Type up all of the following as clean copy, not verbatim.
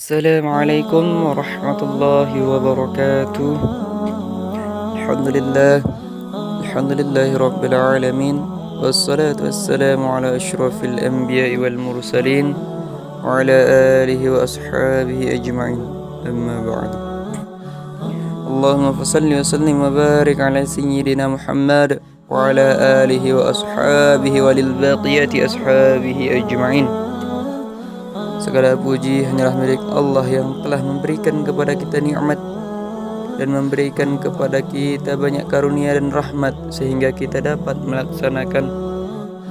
Assalamualaikum warahmatullahi wabarakatuh. Alhamdulillah, alhamdulillahi rabbil alamin. Wassalatu wassalamu ala asyrafil anbiya'i wal mursalin wa ala alihi wa ashabihi ajma'in. Amma ba'du. Allahumma fasalli wa sallim wa barik ala sayyidina Muhammad wa ala alihi wa ashabihi wa lil baqiyati ashabihi ajma'in. Segala puji hanyalah milik Allah yang telah memberikan kepada kita nikmat dan memberikan kepada kita banyak karunia dan rahmat sehingga kita dapat melaksanakan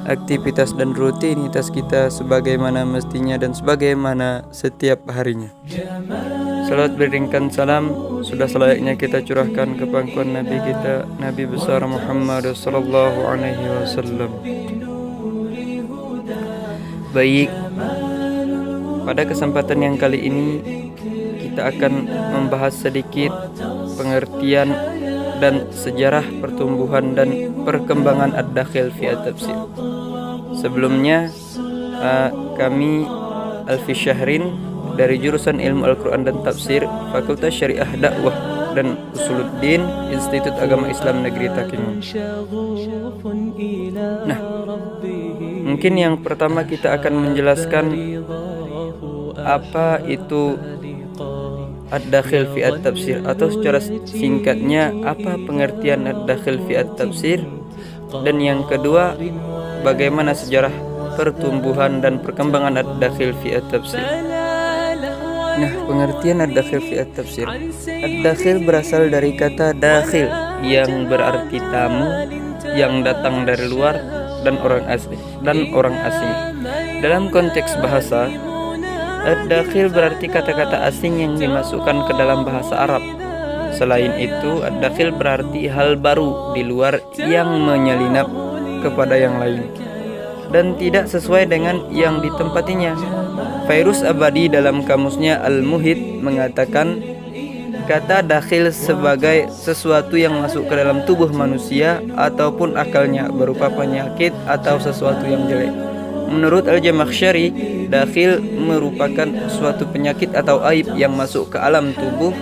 aktivitas dan rutinitas kita sebagaimana mestinya dan sebagaimana setiap harinya. Salat beriringkan salam sudah selayaknya kita curahkan ke pangkuan Nabi kita, Nabi besar Muhammad sallallahu alaihi wasallam. Baik, pada kesempatan yang kali ini kita akan membahas sedikit pengertian dan sejarah pertumbuhan dan perkembangan ad-dakhil fi at-tafsir. Sebelumnya kami Alfi Syahrin dari jurusan Ilmu Al-Quran dan Tafsir Fakultas Syariah Dakwah dan Usuluddin Institut Agama Islam Negeri Takengon. Nah, mungkin yang pertama kita akan menjelaskan apa itu ad-dakhil fi at-tafsir, atau secara singkatnya apa pengertian ad-dakhil fi at-tafsir, dan yang kedua bagaimana sejarah pertumbuhan dan perkembangan ad-dakhil fi at-tafsir. Nah, pengertian ad-dakhil fi at-tafsir. Ad-dakhil berasal dari kata dakhil yang berarti tamu yang datang dari luar dan orang asing. Dalam konteks bahasa, ad-dakhil berarti kata-kata asing yang dimasukkan ke dalam bahasa Arab. Selain itu, ad-dakhil berarti hal baru di luar yang menyelinap kepada yang lain dan tidak sesuai dengan yang ditempatinya. Fairuz Abadi dalam kamusnya Al-Muhit mengatakan kata dakhil sebagai sesuatu yang masuk ke dalam tubuh manusia ataupun akalnya berupa penyakit atau sesuatu yang jelek. Menurut Al-Jamakhsyari, dakhil merupakan suatu penyakit atau aib yang masuk ke alam tubuh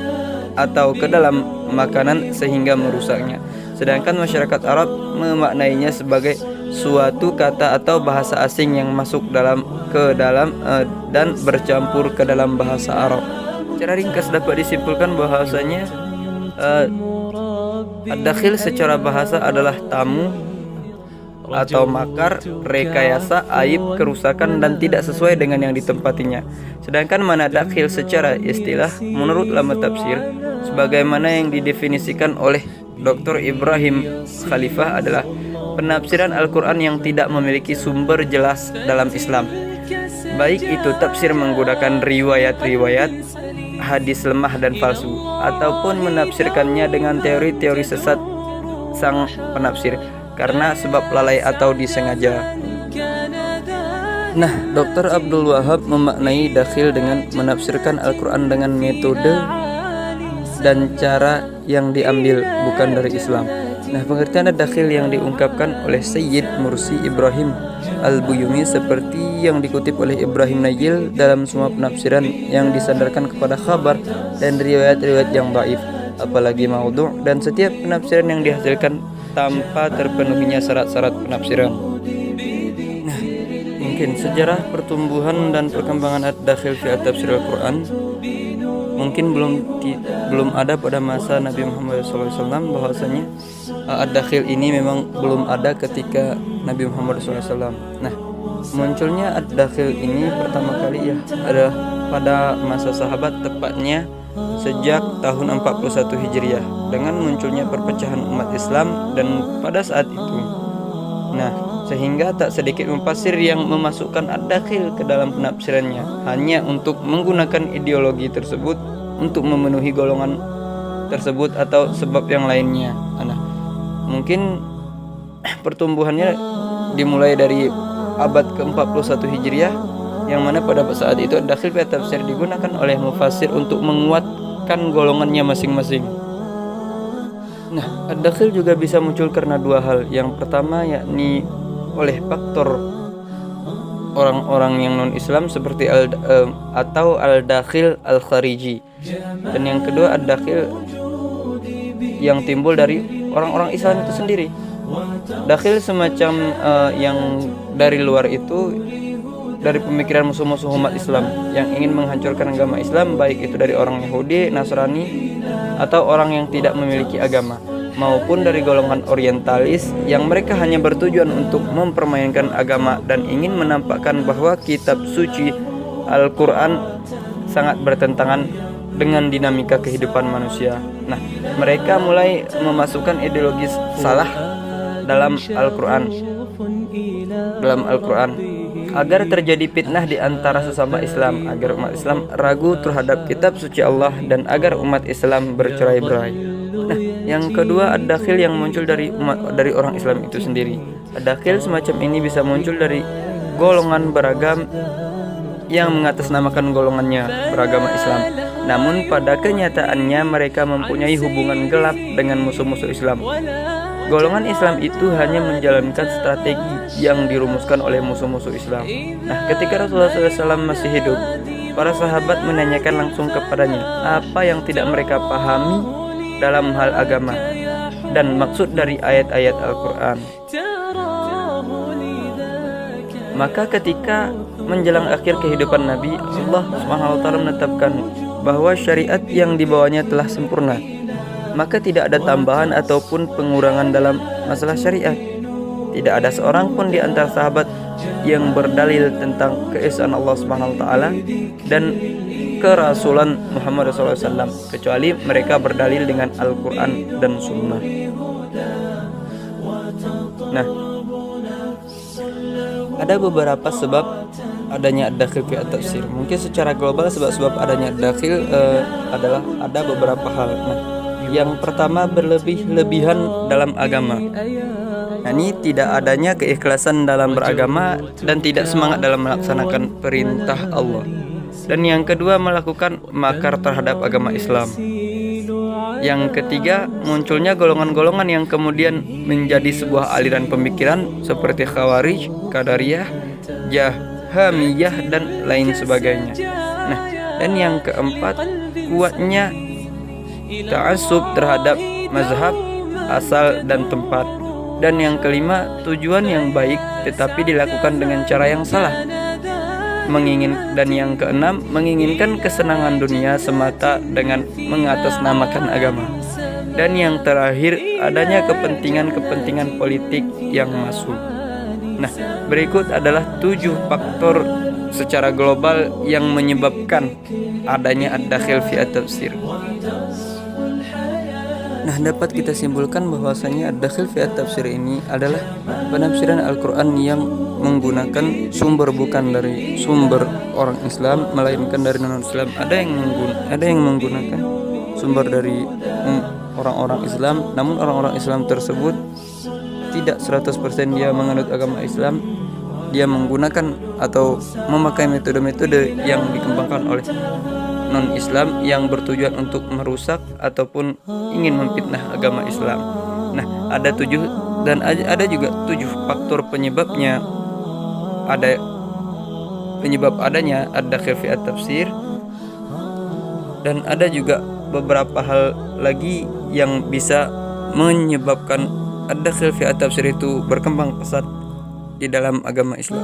atau ke dalam makanan sehingga merusaknya. Sedangkan masyarakat Arab memaknainya sebagai suatu kata atau bahasa asing yang masuk ke dalam dan bercampur ke dalam bahasa Arab. Secara ringkas dapat disimpulkan bahwasanya ad-dakhil secara bahasa adalah tamu atau makar, rekayasa, aib, kerusakan dan tidak sesuai dengan yang ditempatinya. Sedangkan mana dakhil secara istilah menurut ulama tafsir sebagaimana yang didefinisikan oleh Dr. Ibrahim Khalifah adalah penafsiran Al-Quran yang tidak memiliki sumber jelas dalam Islam, baik itu tafsir menggunakan riwayat-riwayat, hadis lemah dan palsu, ataupun menafsirkannya dengan teori-teori sesat sang penafsir karena sebab lalai atau disengaja. Nah, Dr. Abdul Wahab memaknai dakhil dengan menafsirkan Al-Quran dengan metode dan cara yang diambil bukan dari Islam. Nah, pengertian dakhil yang diungkapkan oleh Sayyid Mursi Ibrahim Al-Buyumi seperti yang dikutip oleh Ibrahim Najil dalam semua penafsiran yang disandarkan kepada khabar dan riwayat-riwayat yang dhaif, apalagi maudhu', dan setiap penafsiran yang dihasilkan tanpa terpenuhinya syarat-syarat penafsiran. Nah, mungkin sejarah pertumbuhan dan perkembangan ad-dakhil fi at-tafsir Al-Quran mungkin belum ada pada masa Nabi Muhammad SAW. Bahwasanya ad-dakhil ini memang belum ada ketika Nabi Muhammad SAW. Nah, munculnya ad-dakhil ini pertama kali ada pada masa sahabat, tepatnya sejak tahun 41 Hijriah dengan munculnya perpecahan umat Islam dan pada saat itu. Nah, sehingga tak sedikit mufassir yang memasukkan ad-dakhil ke dalam penafsirannya hanya untuk menggunakan ideologi tersebut untuk memenuhi golongan tersebut atau sebab yang lainnya. Nah, mungkin pertumbuhannya dimulai dari abad ke-41 Hijriah, yang mana pada saat itu ad-dakhil fi at-tafsir digunakan oleh mufassir untuk menguatkan golongannya masing-masing. Nah, ad-dakhil juga bisa muncul karena dua hal. Yang pertama yakni oleh faktor orang-orang yang non-Islam seperti atau al-dakhil al-khariji. Dan yang kedua ad-dakhil yang timbul dari orang-orang Islam itu sendiri. Dakhil semacam yang dari luar itu, dari pemikiran musuh-musuh umat Islam yang ingin menghancurkan agama Islam, baik itu dari orang Yahudi, Nasrani, atau orang yang tidak memiliki agama, maupun dari golongan orientalis yang mereka hanya bertujuan untuk mempermainkan agama dan ingin menampakkan bahwa kitab suci Al-Quran sangat bertentangan dengan dinamika kehidupan manusia. Nah, mereka mulai memasukkan ideologi salah dalam Al-Quran agar terjadi fitnah di antara sesama Islam, agar umat Islam ragu terhadap kitab suci Allah, dan agar umat Islam bercerai-berai. Nah, yang kedua ad-dakhil yang muncul dari orang Islam itu sendiri. Ad-dakhil semacam ini bisa muncul dari golongan beragam yang mengatasnamakan golongannya beragama Islam, namun pada kenyataannya mereka mempunyai hubungan gelap dengan musuh-musuh Islam. Golongan Islam itu hanya menjalankan strategi yang dirumuskan oleh musuh-musuh Islam. Nah, ketika Rasulullah SAW masih hidup, para sahabat menanyakan langsung kepadanya apa yang tidak mereka pahami dalam hal agama dan maksud dari ayat-ayat Al-Quran. Maka ketika menjelang akhir kehidupan Nabi, Allah SWT menetapkan bahwa syariat yang dibawanya telah sempurna, maka tidak ada tambahan ataupun pengurangan dalam masalah syariat. Tidak ada seorang pun di antara sahabat yang berdalil tentang keesaan Allah Subhanahu wa taala dan kerasulan Muhammad SAW, kecuali mereka berdalil dengan Al-Quran dan Sunnah. Nah, ada beberapa sebab adanya ad-dakhil fi at-tafsir. Mungkin secara global sebab-sebab adanya ad-dakhil adalah ada beberapa hal. Nah, yang pertama, berlebih-lebihan dalam agama. Nah, ini tidak adanya keikhlasan dalam beragama dan tidak semangat dalam melaksanakan perintah Allah. Dan yang kedua, melakukan makar terhadap agama Islam. Yang ketiga, munculnya golongan-golongan yang kemudian menjadi sebuah aliran pemikiran seperti Khawarij, Qadariyah, Jahamiyah, dan lain sebagainya. Nah, dan yang keempat, kuatnya ta'assub terhadap mazhab, asal, dan tempat. Dan yang kelima, tujuan yang baik tetapi dilakukan dengan cara yang salah. Dan yang keenam, menginginkan kesenangan dunia semata dengan mengatasnamakan agama. Dan yang terakhir, adanya kepentingan-kepentingan politik yang masuk. Nah, berikut adalah 7 faktor secara global yang menyebabkan adanya ad-dakhil fi at-tafsir. Nah, dapat kita simpulkan bahwasanya ad-dakhil fi at-tafsir ini adalah penafsiran Al-Quran yang menggunakan sumber bukan dari sumber orang Islam, melainkan dari non-Islam. Ada yang menggunakan sumber dari orang-orang Islam, namun orang-orang Islam tersebut tidak 100% dia menganut agama Islam. Dia menggunakan atau memakai metode-metode yang dikembangkan oleh non-Islam yang bertujuan untuk merusak ataupun ingin memfitnah agama Islam. Nah, ada 7 dan ada juga 7 faktor penyebabnya. Ada penyebab adanya ad-dakhil fi at-tafsir, dan ada juga beberapa hal lagi yang bisa menyebabkan ad-dakhil fi at-tafsir itu berkembang pesat di dalam agama Islam.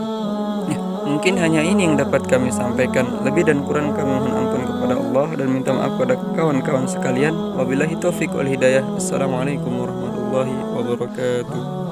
Mungkin hanya ini yang dapat kami sampaikan. Lebih dan kurang kami mohon ampun kepada Allah dan minta maaf kepada kawan-kawan sekalian. Wabillahi taufiq wal hidayah. Assalamualaikum warahmatullahi wabarakatuh.